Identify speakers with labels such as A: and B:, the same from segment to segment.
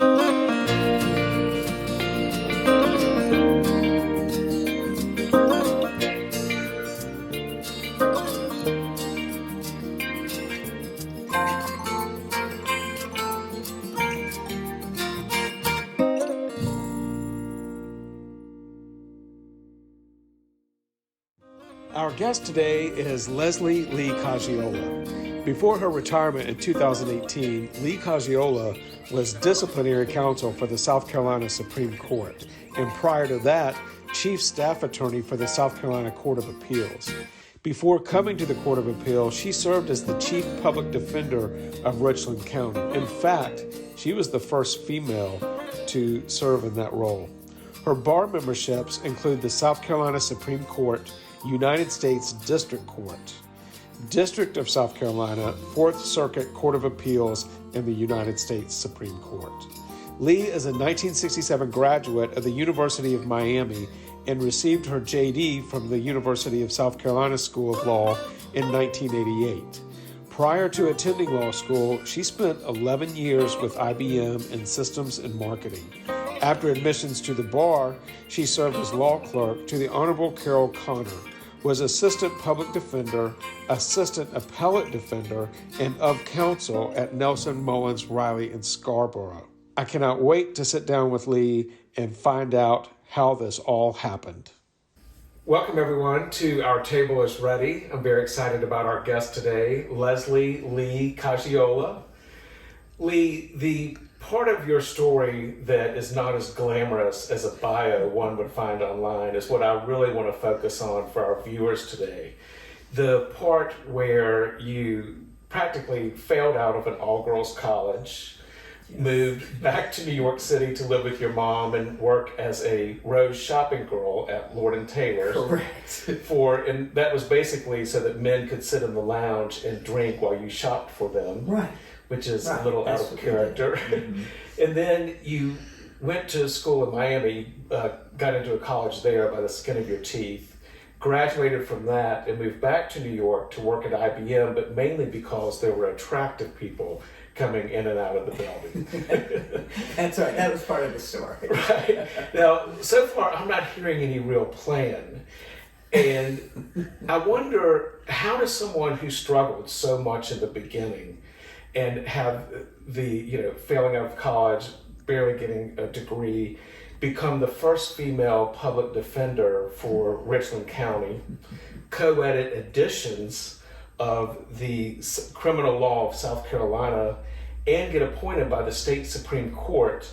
A: Our guest today is Leslie Lee Casciola. Before her retirement in 2018, Lee Casciola was disciplinary counsel for the South Carolina Supreme Court, and prior to that, chief staff attorney for the South Carolina Court of Appeals. Before coming to the Court of Appeals, she served as the chief public defender of Richland County. In fact, she was the first female to serve in that role. Her bar memberships include the South Carolina Supreme Court, United States District Court, District of South Carolina, 4th Circuit Court of Appeals, and the United States Supreme Court. Lee is a 1967 graduate of the University of Miami and received her JD from the University of South Carolina School of Law in 1988. Prior to attending law school, she spent 11 years with IBM in systems and marketing. After admissions to the bar, she served as law clerk to the Honorable Carol Connor, was assistant public defender, assistant appellate defender, and of counsel at Nelson, Mullins, Riley, and Scarborough. I cannot wait to sit down with Lee and find out how this all happened. Welcome, everyone, to Our Table is Ready. I'm very excited about our guest today, Leslie Lee Casciola. Lee, the part of your story that is not as glamorous as a bio one would find online is what I really want to focus on for our viewers today. The part where you practically failed out of an all-girls college, moved back to New York City to live with your mom and work as a Rose shopping girl at Lord & Taylor's.
B: Correct.
A: And that was basically so that men could sit in the lounge and drink while you shopped for them.
B: Right.
A: Which is a little out of character.
B: Mm-hmm.
A: And then you went to school in Miami, got into a college there by the skin of your teeth, graduated from that and moved back to New York to work at IBM, but mainly because there were attractive people coming in and out of the building.
B: That's right, that was part of the story.
A: Right. Now, so far, I'm not hearing any real plan. And I wonder, how does someone who struggled so much in the beginning and have the, failing out of college, barely getting a degree, become the first female public defender for Richland County, co-edit editions of the criminal law of South Carolina, and get appointed by the state Supreme Court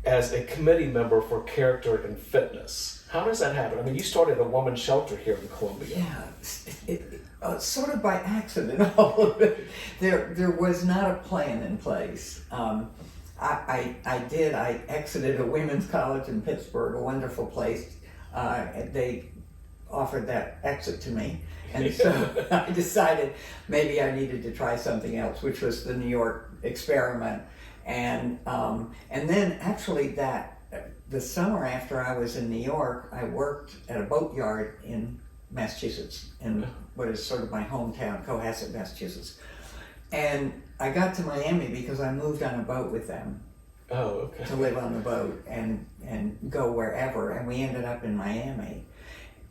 A: as a committee member for character and fitness? How does that happen? I mean, you started a woman's shelter here in Columbia.
B: Yeah, sort of by accident, all of it. There was not a plan in place. I exited a women's college in Pittsburgh, a wonderful place. They offered that exit to me. And so I decided maybe I needed to try something else, which was the New York experiment. And then actually the summer after I was in New York, I worked at a boatyard in Massachusetts, in what is sort of my hometown, Cohasset, Massachusetts. And I got to Miami because I moved on a boat with them.
A: Oh, okay.
B: To live on the boat and go wherever, and we ended up in Miami.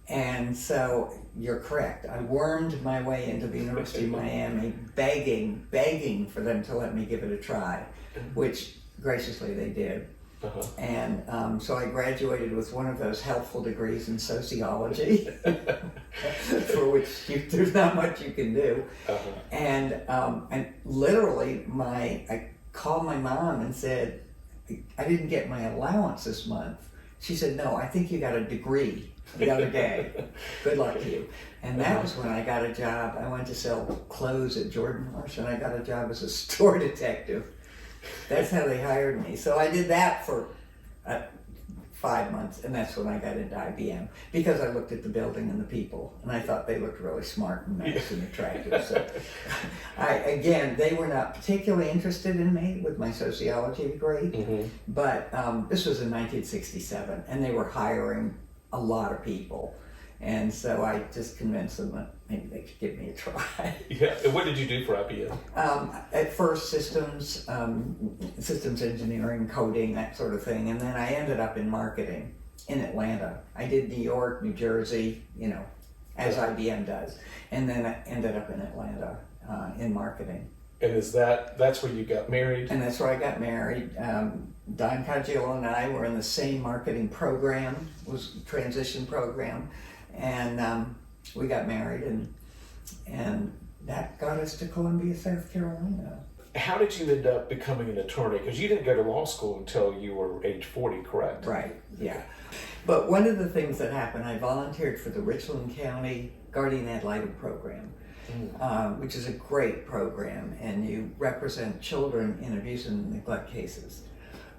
B: And so you're correct. I wormed my way into the University of Miami, begging for them to let me give it a try, which graciously they did.
A: Uh-huh.
B: And so I graduated with one of those helpful degrees in sociology, for which there's not much you can do.
A: Uh-huh.
B: And literally, I called my mom and said, I didn't get my allowance this month. She said, no, I think you got a degree the other day. Good luck to you. And that was when I got a job. I went to sell clothes at Jordan Marsh, and I got a job as a store detective. That's how they hired me. So I did that for 5 months, and that's when I got into IBM, because I looked at the building and the people, and I thought they looked really smart and nice and attractive. So again, they were not particularly interested in me with my sociology degree, but this was in 1967, and they were hiring a lot of people. And so I just convinced them that, maybe they could give me a try.
A: Yeah. And what did you do for IBM?
B: At first, systems engineering, coding, that sort of thing, and then I ended up in marketing in Atlanta. I did New York, New Jersey, as IBM does, and then I ended up in Atlanta in marketing.
A: And that's where you got married?
B: And that's where I got married. Don Coggiola and I were in the same marketing program, was a transition program, and we got married, and that got us to Columbia, South Carolina.
A: How did you end up becoming an attorney? Because you didn't go to law school until you were age 40, correct?
B: Right, yeah. But one of the things that happened, I volunteered for the Richland County Guardian Ad Litem program, which is a great program, and you represent children in abuse and neglect cases.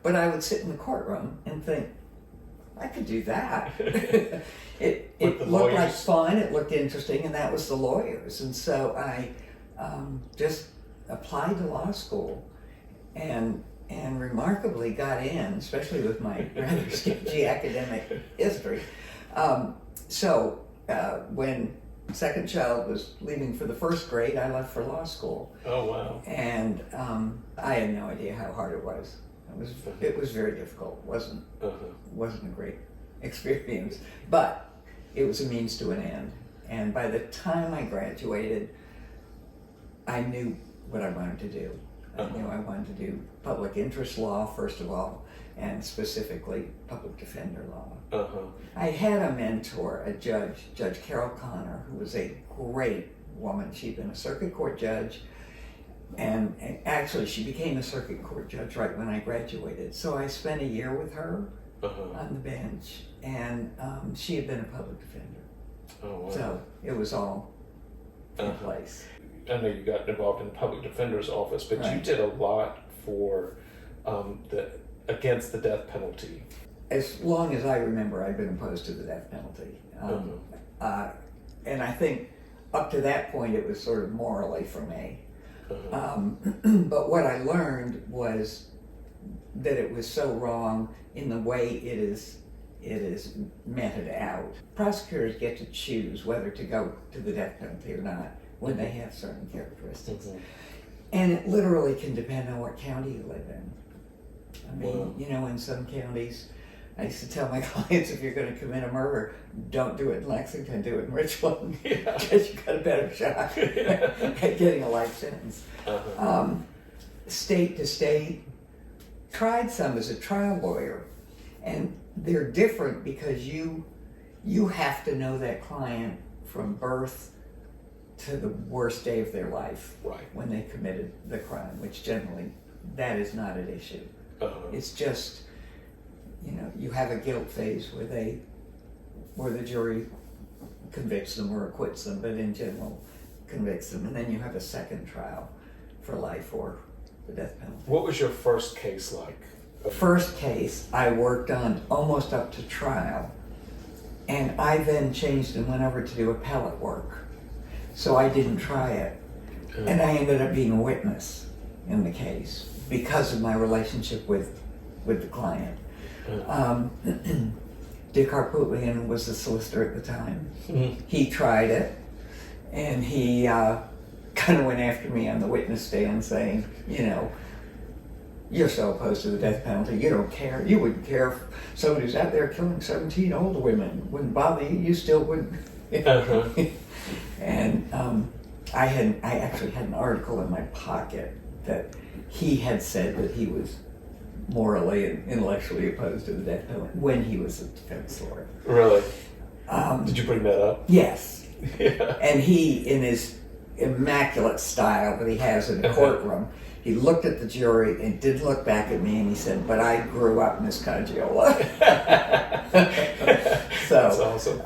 B: But I would sit in the courtroom and think, I could do that. It looked like fun, it looked interesting, and that was the lawyers. And so I just applied to law school and remarkably got in, especially with my rather sketchy academic history. So when second child was leaving for the first grade, I left for law school.
A: Oh, wow.
B: And I had no idea how hard it was. It was very difficult. Wasn't a great experience, but it was a means to an end. And by the time I graduated, I knew what I wanted to do. I knew I wanted to do public interest law, first of all, and specifically public defender law. I had a mentor, a judge, Judge Carol Connor, who was a great woman. She'd been a circuit court judge, and actually she became a circuit court judge right when I graduated. So I spent a year with her on the bench, and she had been a public defender.
A: Oh, wow.
B: So it was all in place.
A: I know you got involved in the public defender's office, but you did a lot for against the death penalty.
B: As long as I remember, I've been opposed to the death penalty. And I think up to that point, it was sort of morally for me. But what I learned was that it was so wrong in the way it is meted out. Prosecutors get to choose whether to go to the death penalty or not when they have certain characteristics. And it literally can depend on what county you live in. I mean, in some counties, I used to tell my clients, if you're going to commit a murder, don't do it in Lexington, do it in Richland, because you've got a better shot at getting a life sentence. State to state, tried some as a trial lawyer, and they're different because you have to know that client from birth to the worst day of their life when they committed the crime, which generally that is not an issue. It's just, you have a guilt phase where the jury convicts them or acquits them, but in general convicts them, and then you have a second trial for life or the death penalty.
A: What was your first case like?
B: First case I worked on almost up to trial, and I then changed and went over to do appellate work. So I didn't try it. And I ended up being a witness in the case because of my relationship with the client. Dick Harpootlian was the solicitor at the time. He tried it, and he kind of went after me on the witness stand saying, you're so opposed to the death penalty, you don't care. You wouldn't care if somebody was out there killing 17 older women. Wouldn't bother you, you still wouldn't. And I actually had an article in my pocket that he had said that he was morally and intellectually opposed to the death penalty when he was a defense lawyer.
A: Really? Did you bring that up?
B: Yes. And he, in his immaculate style that he has in a courtroom, he looked at the jury and didn't look back at me, and he said, "But I grew up, Miss Coggiola." So,
A: that's awesome.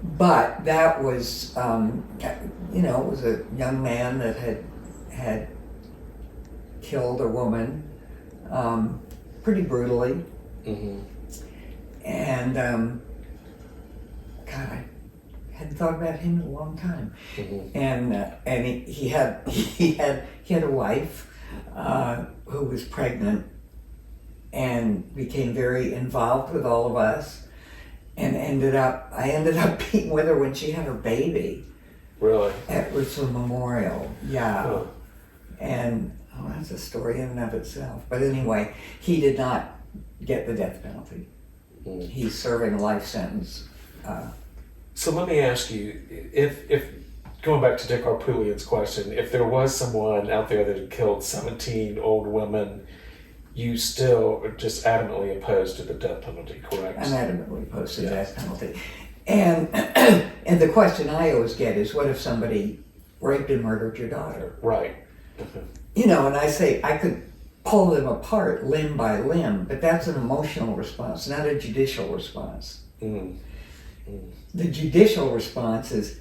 B: But that was, it was a young man that had killed a woman pretty brutally. And, God, I hadn't thought about him in a long time. And he had a wife who was pregnant and became very involved with all of us. and I ended up being with her when she had her baby
A: Really?
B: at Richland Memorial. Yeah.
A: Huh.
B: And that's a story in and of itself. But anyway, he did not get the death penalty. He's serving a life sentence.
A: So let me ask you, if going back to Dick Harpootlian's question, if there was someone out there that had killed 17 old women, you still are just adamantly opposed to the death penalty, correct?
B: I'm adamantly opposed to the death penalty. And and the question I always get is, what if somebody raped and murdered your daughter?
A: Right.
B: You know, and I say I could pull them apart limb by limb, but that's an emotional response, not a judicial response. The judicial response is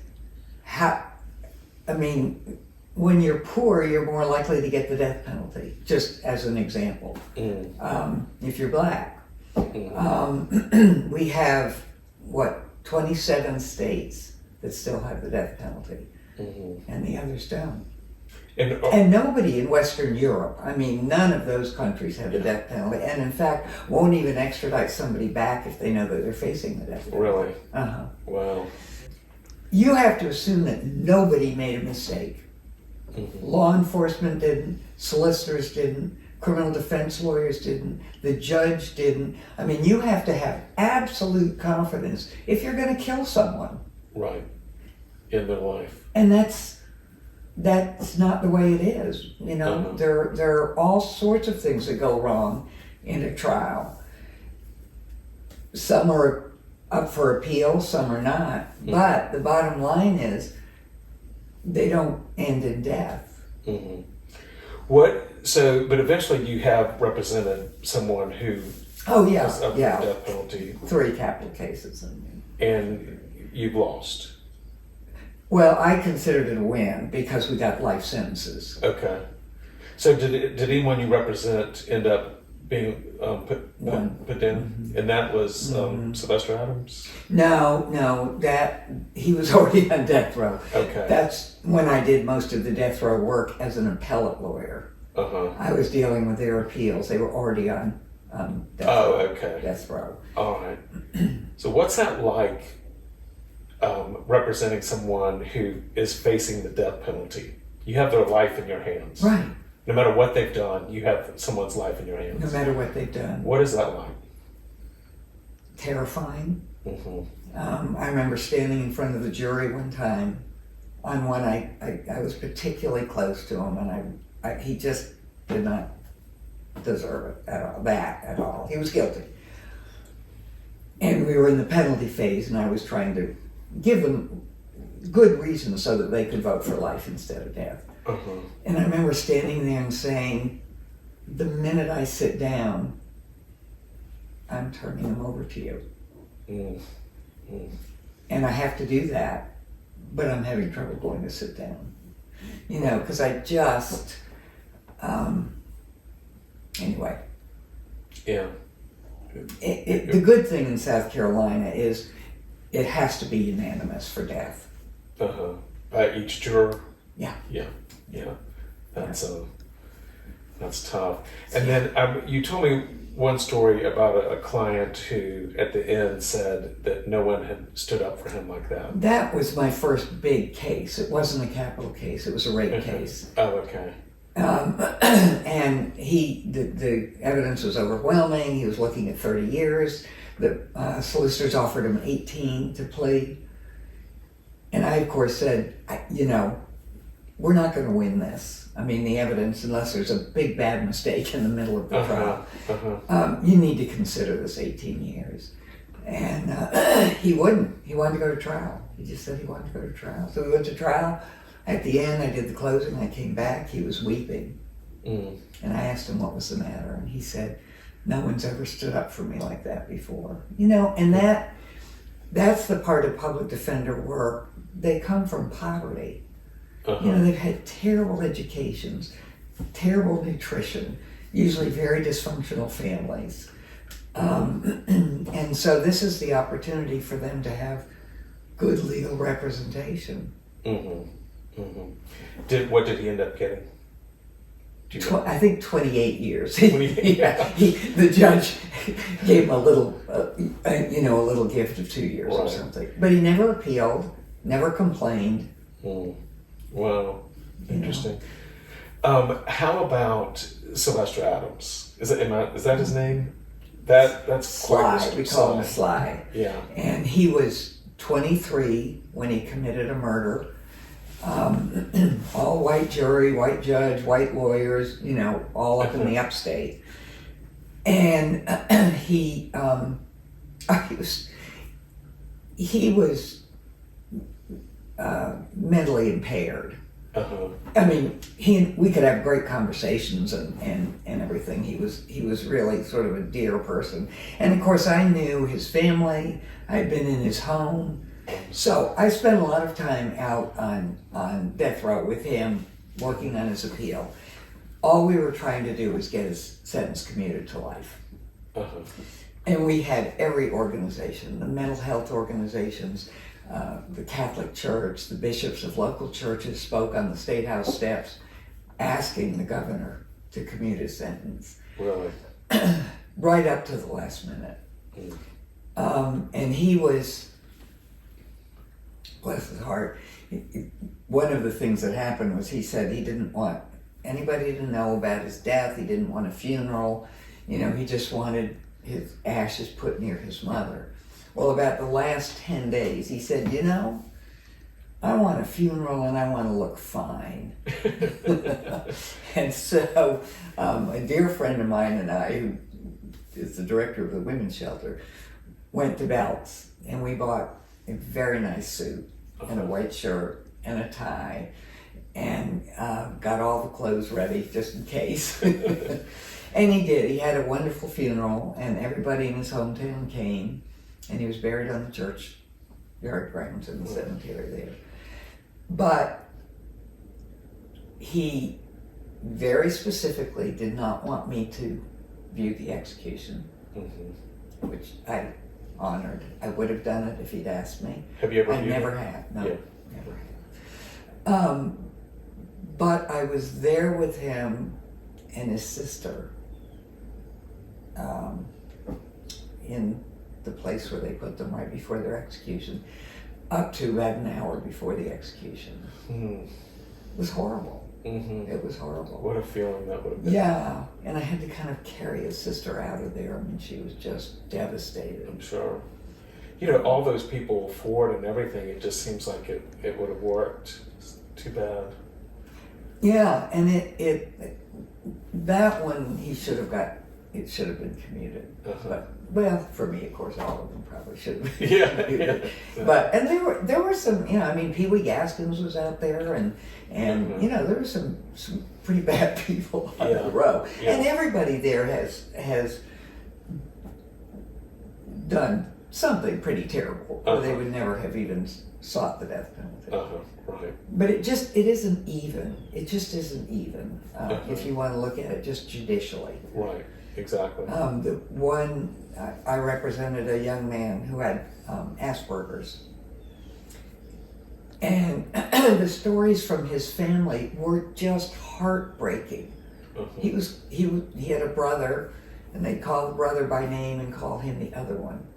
B: when you're poor, you're more likely to get the death penalty, just as an example. If you're black. We have, 27 states that still have the death penalty, and the others don't. And nobody in Western Europe, none of those countries have the death penalty, and in fact, won't even extradite somebody back if they know that they're facing the death penalty.
A: Really?
B: Uh-huh.
A: Wow.
B: You have to assume that nobody made a mistake. Law enforcement didn't, solicitors didn't, criminal defense lawyers didn't, the judge didn't. You have to have absolute confidence if you're going to kill someone.
A: Right. In their life.
B: And that's not the way it is. There are all sorts of things that go wrong in a trial. Some are up for appeal, some are not. But the bottom line is, they don't end in death.
A: But eventually you have represented someone who was up for the death penalty. 3
B: capital cases.
A: And you've lost.
B: Well, I considered it a win because we got life sentences.
A: Okay. So did anyone you represent end up being put in? And that was Sylvester Adams?
B: No, that he was already on death row.
A: Okay.
B: That's when I did most of the death row work as an appellate lawyer. I was dealing with their appeals. They were already on death row.
A: All right. So what's that like, representing someone who is facing the death penalty? You have their life in your hands.
B: Right.
A: No matter what they've done, you have someone's life in your hands.
B: No matter what they've done.
A: What is that like?
B: Terrifying. I remember standing in front of the jury one time on one I was particularly close to him, and he just did not deserve it at all. He was guilty. And we were in the penalty phase, and I was trying to give them good reasons so that they could vote for life instead of death. And I remember standing there and saying, the minute I sit down, I'm turning them over to you. And I have to do that, but I'm having trouble going to sit down. Because I just, anyway.
A: Yeah.
B: The good thing in South Carolina is it has to be unanimous for death.
A: By each juror?
B: Yeah.
A: That's tough. And then you told me one story about a client who at the end said that no one had stood up for him like that.
B: That was my first big case. It wasn't a capital case. It was a rape case.
A: Oh, okay.
B: And the evidence was overwhelming. He was looking at 30 years. The solicitors offered him 18 to plea. And I, of course, said, we're not going to win this. The evidence, unless there's a big bad mistake in the middle of the trial, you need to consider this 18 years. And he wouldn't. He wanted to go to trial. He just said he wanted to go to trial. So we went to trial. At the end, I did the closing. I came back. He was weeping. And I asked him what was the matter. And he said, no one's ever stood up for me like that before. And that's the part of public defender work. They come from poverty. They've had terrible educations, terrible nutrition, usually very dysfunctional families. And so this is the opportunity for them to have good legal representation.
A: What did he end up getting?
B: I think 28 years.
A: 28.
B: Yeah, the judge gave him a little, a little gift of 2 years or
A: Right.
B: something. But he never appealed, never complained.
A: Wow, interesting. How about Sylvester Adams? Is that his name? That's quite
B: Sly, we call him Sly.
A: Yeah.
B: And he was 23 when he committed a murder. All white jury, white judge, white lawyers, all up in the upstate. And he was mentally impaired. I mean, we could have great conversations and everything. He was really sort of a dear person. And of course, I knew his family. I'd been in his home. So I spent a lot of time out on death row with him, working on his appeal. All we were trying to do was get his sentence commuted to life. And we had every organization, the mental health organizations, the Catholic Church, the bishops of local churches spoke on the State House steps asking the governor to commute his sentence.
A: Really?
B: Right up to the last minute. And he was, bless his heart, one of the things that happened was he said he didn't want anybody to know about his death. He didn't want a funeral. He just wanted his ashes put near his mother. Well, about the last 10 days, he said, I want a funeral and I want to look fine. And so a dear friend of mine and I, who is the director of the women's shelter, went to Belts, and we bought a very nice suit and a white shirt and a tie, and got all the clothes ready just in case. And he did. He had a wonderful funeral, and everybody in his hometown came, and he was buried on the church yard grounds in the cemetery there. But he very specifically did not want me to view the execution, which I honored. I would have done it if he'd asked me.
A: Have you ever?
B: I never have. No,
A: Yeah.
B: never have. But I was there with him and his sister in the place where they put them right before their execution, up to about an hour before the execution. It was horrible. It was horrible.
A: What a feeling that would have been.
B: Yeah, and I had to kind of carry his sister out of there. I mean, she was just devastated.
A: I'm sure. All those people for it and everything, it just seems like it would have worked. It's too bad.
B: Yeah, and that one he should have it should have been commuted. But, well, for me, of course, all of them probably should have been commuted.
A: Yeah.
B: But, and there were some, Pee Wee Gaskins was out there, and there were some pretty bad people on the row.
A: Yeah.
B: And everybody there has done something pretty terrible, or they would never have even sought the death penalty.
A: Right.
B: But it isn't even. It just isn't even, if you want to look at it just judicially.
A: Right, exactly.
B: The one, I represented a young man who had Asperger's. And the stories from his family were just heartbreaking. He had a brother, and they'd call the brother by name and call him the other one.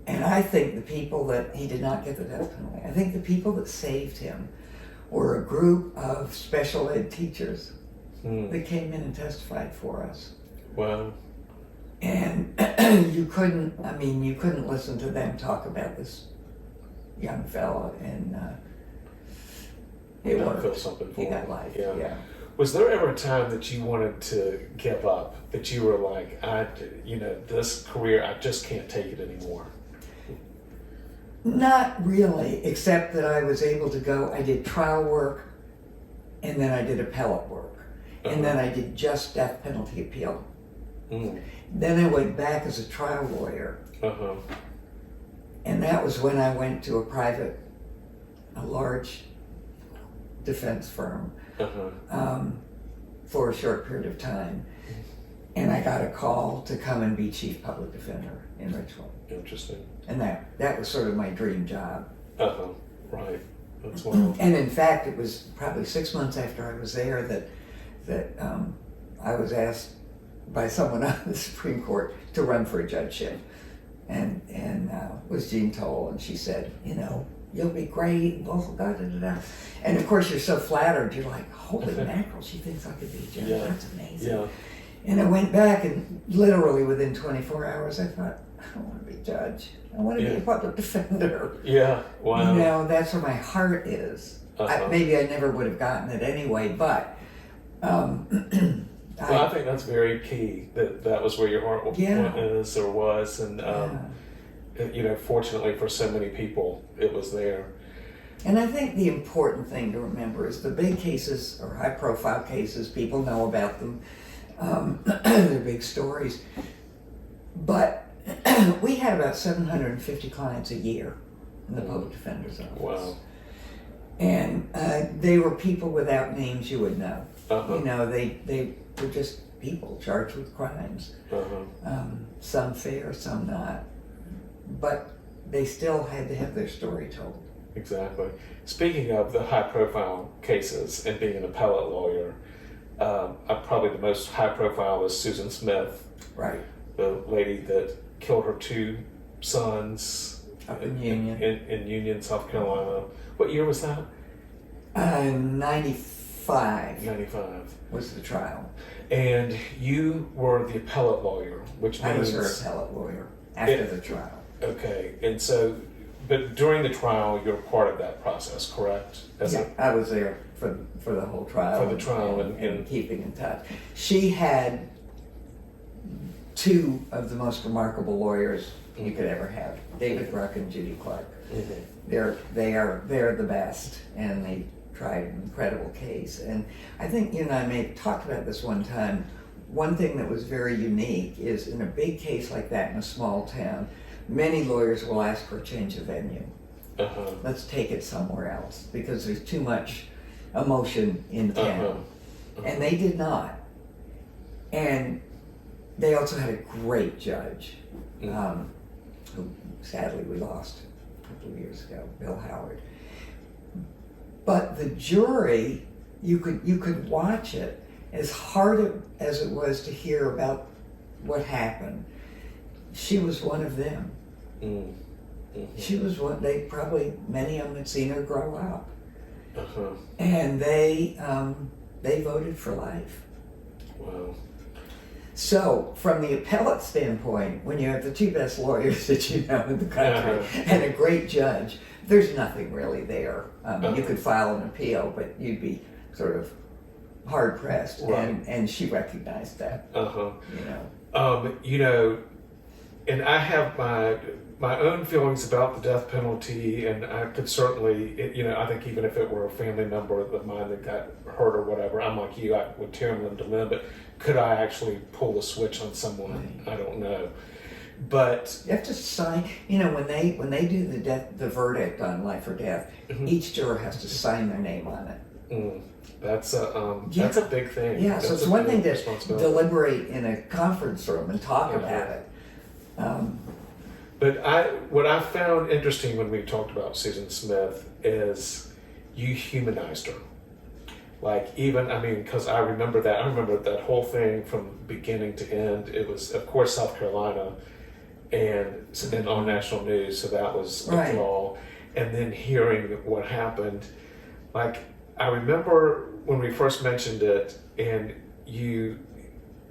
B: And I think the people that he did not get the death penalty, I think the people that saved him were a group of special ed teachers that came in and testified for us.
A: Wow.
B: And you couldn't listen to them talk about this young fella, and it worked.
A: Feel something for
B: He got
A: him.
B: life.
A: Yeah. Was there ever a time that you wanted to give up? That you were like, this career, I just can't take it anymore?
B: Not really, except that I was able to go. I did trial work, and then I did appellate work, and then I did just death penalty appeal. Then I went back as a trial lawyer, and that was when I went to a large defense firm for a short period of time, and I got a call to come and be chief public defender in Richland.
A: Interesting.
B: And that was sort of my dream job.
A: Right. That's wild.
B: And in fact, it was probably 6 months after I was there that I was asked by someone on the Supreme Court to run for a judgeship, and was Jean Toll, and she said, you'll be great, blah, blah, blah, da, da, da. And of course, you're so flattered, you're like, holy mackerel, she thinks I could be a judge.
A: Yeah.
B: That's amazing.
A: Yeah.
B: And I went back, and literally within 24 hours, I thought, I don't want to be a judge. I want to be a public defender.
A: Yeah, wow.
B: That's where my heart is.
A: Uh-huh.
B: Maybe I never would have gotten it anyway, but
A: I think that's very key, that was where your heart is or was, and fortunately for so many people, it was there.
B: And I think the important thing to remember is the big cases or high-profile cases, people know about them. They're big stories. But we had about 750 clients a year in the public defender's office.
A: Wow.
B: And they were people without names you would know.
A: Uh-huh.
B: They were just people charged with crimes.
A: Uh-huh.
B: Some fair, some not. But they still had to have their story told.
A: Exactly. Speaking of the high-profile cases and being an appellate lawyer, probably the most high-profile was Susan Smith,
B: Right.
A: the lady that killed her 2 sons
B: Up in Union.
A: In Union, South Carolina. What year was that?
B: 95
A: 95.
B: was the trial.
A: And you were the appellate lawyer, which means...
B: I was her appellate lawyer after the trial.
A: Okay, and so, but during the trial, you're part of that process, correct?
B: I was there for the whole trial.
A: For the trial
B: and keeping in touch. She had 2 of the most remarkable lawyers you could ever have, David Ruck and Judy Clark.
A: Mm-hmm.
B: They're the best, and they tried an incredible case. And I think you and I may have talked about this one time. One thing that was very unique is in a big case like that in a small town, many lawyers will ask for a change of venue.
A: Uh-huh.
B: Let's take it somewhere else because there's too much emotion in town.
A: Uh-huh. Uh-huh.
B: And they did not. And they also had a great judge, who sadly we lost a couple of years ago, Bill Howard. But the jury, you could watch it, as hard as it was to hear about what happened. She was one of them.
A: Mm-hmm.
B: She was one. Many of them had seen her grow up,
A: Uh-huh.
B: and they voted for life.
A: Wow.
B: So, from the appellate standpoint, when you have the 2 best lawyers that you know in the country and a great judge, there's nothing really there. You could file an appeal, but you'd be sort of hard pressed,
A: right.
B: and she recognized that.
A: And I have my own feelings about the death penalty, and I could certainly, I think even if it were a family member of mine that got hurt or whatever, I'm like you, I would tear them to limb, but could I actually pull the switch on someone? Right. I don't know. But
B: you have to sign, when they do the verdict on life or death, each juror has to sign their name on it.
A: That's a big thing.
B: Yeah,
A: that's
B: so it's one thing to deliberate in a conference room and talk about it.
A: But what I found interesting when we talked about Susan Smith is you humanized her. Like because I remember that whole thing from beginning to end. It was, of course, South Carolina, and then on national news, so that was a draw. And then hearing what happened, like I remember when we first mentioned it, and you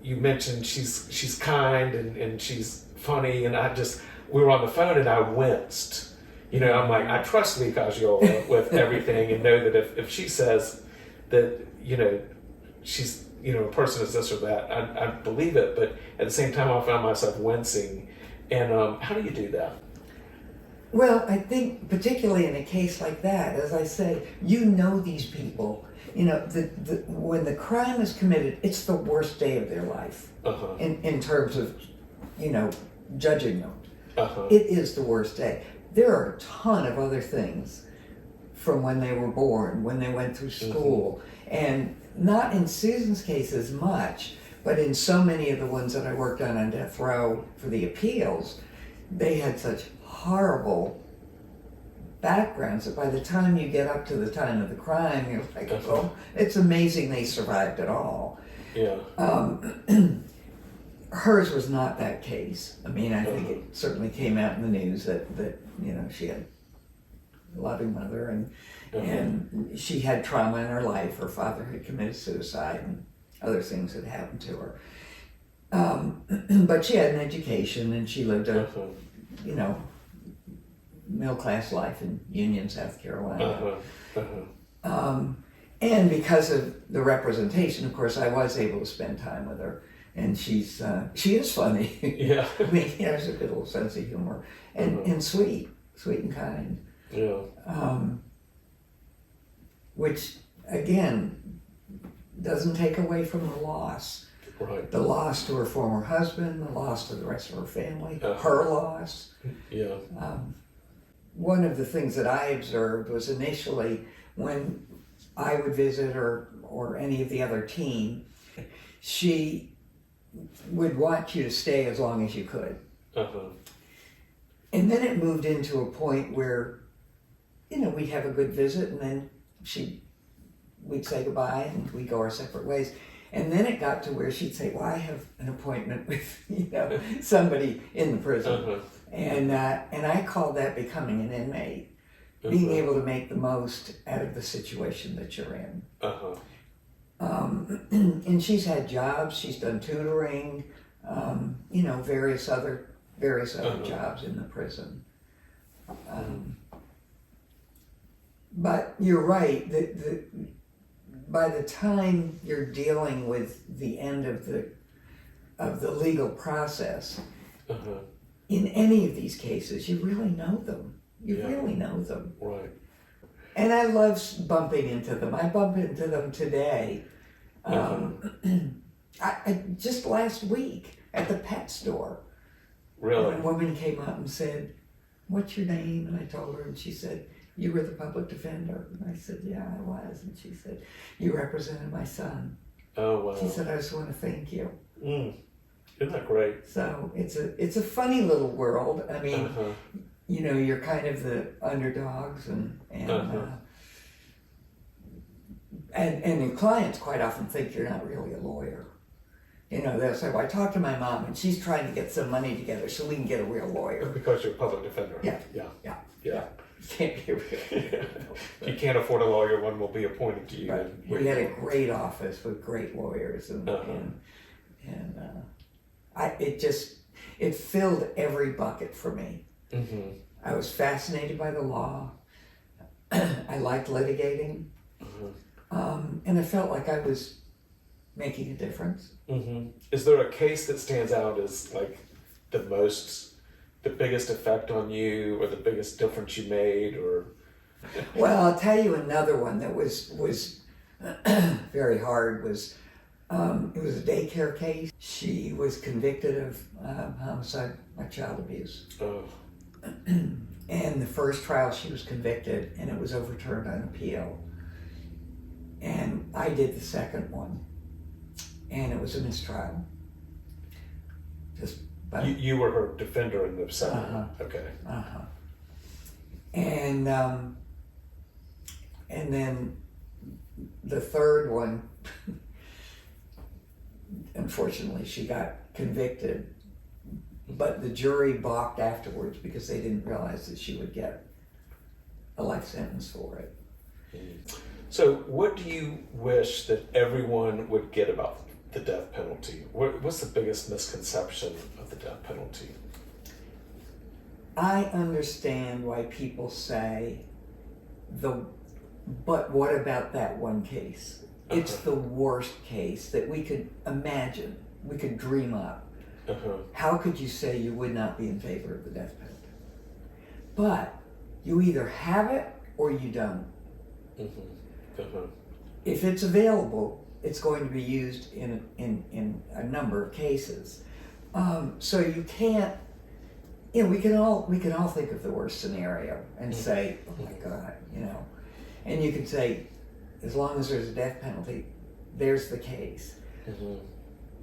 A: mentioned she's kind and she's funny, and we were on the phone and I winced. I'm like, I trust Lee Casciola with everything, and know that if she says that, she's, a person is this or that, I believe it, but at the same time I found myself wincing. And how do you do that?
B: Well, I think particularly in a case like that, as I say, these people, when the crime is committed, it's the worst day of their life in terms of, judging them. It is the worst day. There are a ton of other things from when they were born, when they went through school, and not in Susan's case as much, but in so many of the ones that I worked on death row for the appeals, they had such horrible backgrounds that by the time you get up to the time of the crime, you're like, well, it's amazing they survived at all.
C: Yeah.
B: Hers was not that case. I mean, I think it certainly came out in the news that she had a loving mother and she had trauma in her life. Her father had committed suicide and other things had happened to her. But she had an education and she lived a, middle-class life in Union, South Carolina. And because of the representation, of course, I was able to spend time with her. And she is funny.
C: Yeah.
B: I mean, she has a good little sense of humor and sweet and kind.
C: Yeah.
B: Which, again, doesn't take away from the loss.
C: Right.
B: The loss to her former husband, the loss to the rest of her family, her loss.
C: Yeah.
B: One of the things that I observed was initially when I would visit her or any of the other team, she would want you to stay as long as you could. And then it moved into a point where, we'd have a good visit and then we'd say goodbye and we'd go our separate ways. And then it got to where she'd say, well, I have an appointment with, somebody in the prison. And I call that becoming an inmate, being able to make the most out of the situation that you're in. And she's had jobs, she's done tutoring, various other jobs in the prison. But you're right, by the time you're dealing with the end of the legal process, in any of these cases, you really know them. You really know them.
C: Right.
B: And I love bumping into them. I bump into them today. I just last week at the pet store.
C: Really?
B: A woman came up and said, what's your name? And I told her, and she said, you were the public defender. And I said, yeah, I was. And she said, you represented my son.
C: Oh, wow.
B: She said, I just want to thank you.
C: Isn't that great?
B: So it's a funny little world. I mean, you're kind of the underdogs and your clients quite often think you're not really a lawyer. They'll say, well, I talked to my mom and she's trying to get some money together so we can get a real lawyer.
C: Because you're a public defender.
B: Yeah.
C: Yeah.
B: You can't be a real lawyer.
C: If you can't afford a lawyer, one will be appointed to you.
B: Right. We had a great office with great lawyers it filled every bucket for me. I was fascinated by the law. I liked litigating. And I felt like I was making a difference.
C: Is there a case that stands out as like the biggest effect on you or the biggest difference you made? Or
B: Well, I'll tell you another one that was very hard. It was a daycare case. She was convicted of homicide by child abuse. And the first trial she was convicted and it was overturned on appeal. And I did the second one. And it was a mistrial.
C: You were her defender in the second one? Okay.
B: And then the third one, unfortunately, she got convicted, but the jury balked afterwards because they didn't realize that she would get a life sentence for it.
C: So what do you wish that everyone would get about the death penalty? What's the biggest misconception of the death penalty?
B: I understand why people say, but what about that one case? It's the worst case that we could imagine, we could dream up. How could you say you would not be in favor of the death penalty? But you either have it or you don't. If it's available, it's going to be used in a number of cases. So you can't, we can all think of the worst scenario and say, oh my God, and you can say, as long as there's a death penalty, there's the case.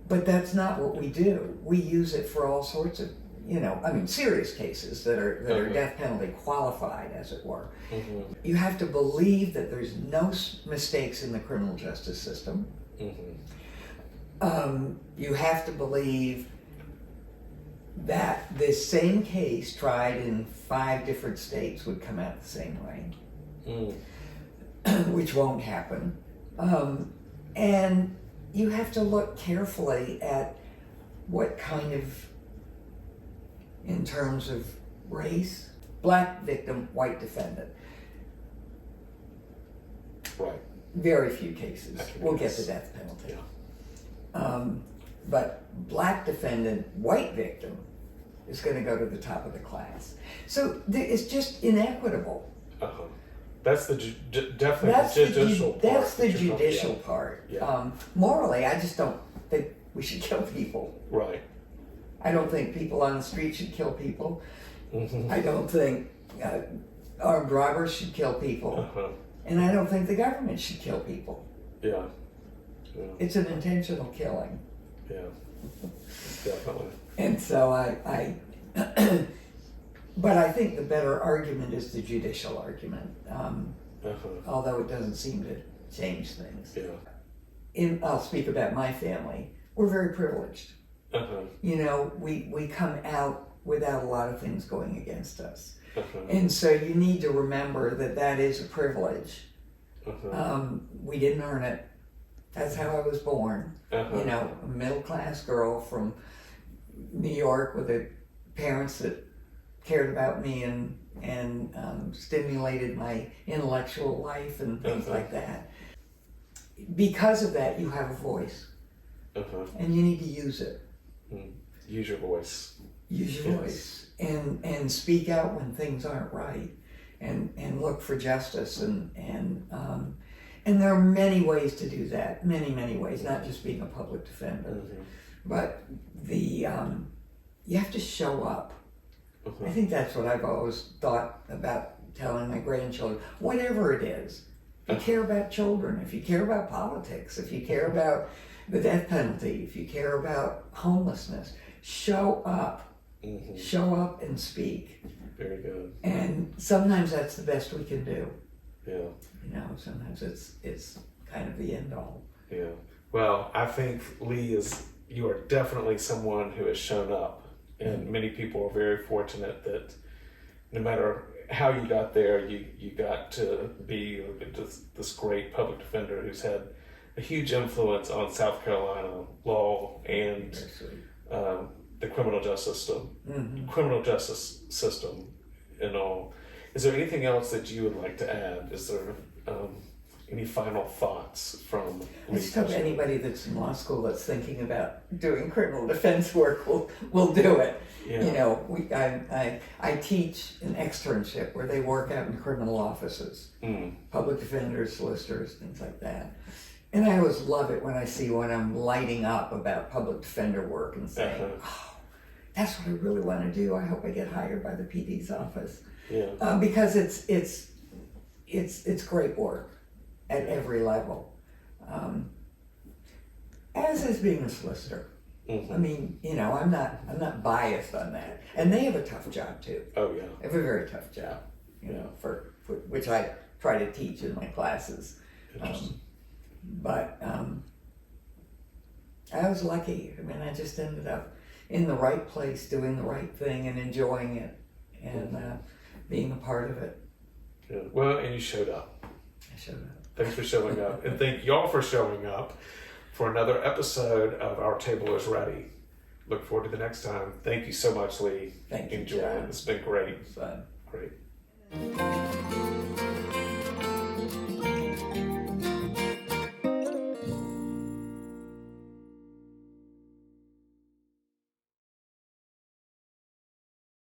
B: But that's not what we do. We use it for all sorts of, serious cases that are death penalty qualified, as it were. You have to believe that there's no mistakes in the criminal justice system. You have to believe that this same case tried in 5 different states would come out the same way, which won't happen. And you have to look carefully at what kind of, in terms of race, black victim, white defendant.
C: Right.
B: Very few cases will get the death penalty. But black defendant, white victim is going to go to the top of the class. So it's just inequitable.
C: That's definitely the judicial part.
B: That's the judicial part.
C: Yeah.
B: Morally, I just don't think we should kill people.
C: Right.
B: I don't think people on the street should kill people. I don't think armed robbers should kill people. And I don't think the government should kill people.
C: Yeah.
B: It's an intentional killing.
C: Yeah, definitely.
B: And so but I think the better argument is the judicial argument, although it doesn't seem to change things.
C: Yeah.
B: I'll speak about my family. We're very privileged. We come out without a lot of things going against us. And so you need to remember that is a privilege. We didn't earn it. That's how I was born. A middle-class girl from New York with parents that cared about me and stimulated my intellectual life and things like that. Because of that, you have a voice. And you need to use it.
C: Use your voice.
B: Use your voice. And speak out when things aren't right. And look for justice. And there are many ways to do that. Many, many ways. Not just being a public defender. But you have to show up. I think that's what I've always thought about telling my grandchildren. Whatever it is. If you care about children, if you care about politics, if you care about the death penalty, if you care about homelessness, show up. Show up and speak.
C: Very good.
B: And sometimes that's the best we can do.
C: Yeah.
B: Sometimes it's kind of the end all.
C: Yeah. Well, I think, Lee, you are definitely someone who has shown up. And many people are very fortunate that no matter how you got there, you got to be this great public defender who's had a huge influence on South Carolina law and the criminal justice system and all. Is there anything else that you would like to add? Is there any final thoughts from Lee?
B: I just hope anybody that's in law school that's thinking about doing criminal defense work will do it. Yeah. I teach an externship where they work out in criminal offices, public defenders, solicitors, things like that. And I always love it when I see when I'm lighting up about public defender work and saying, oh, that's what I really want to do. I hope I get hired by the PD's office.
C: Yeah.
B: Because it's great work at every level. As is being a solicitor. I mean, I'm not biased on that. And they have a tough job too.
C: Oh yeah.
B: They have a very tough job, for which I try to teach in my classes. But I was lucky. I mean, I just ended up in the right place, doing the right thing and enjoying it and being a part of it.
C: Yeah. Well, and you showed up.
B: I showed up.
C: Thanks for showing up. And thank y'all for showing up for another episode of Our Table is Ready. Look forward to the next time. Thank you so much, Lee.
B: Thank you,
C: Enjoy
B: John.
C: it. It's been great.
B: Fun.
C: Great.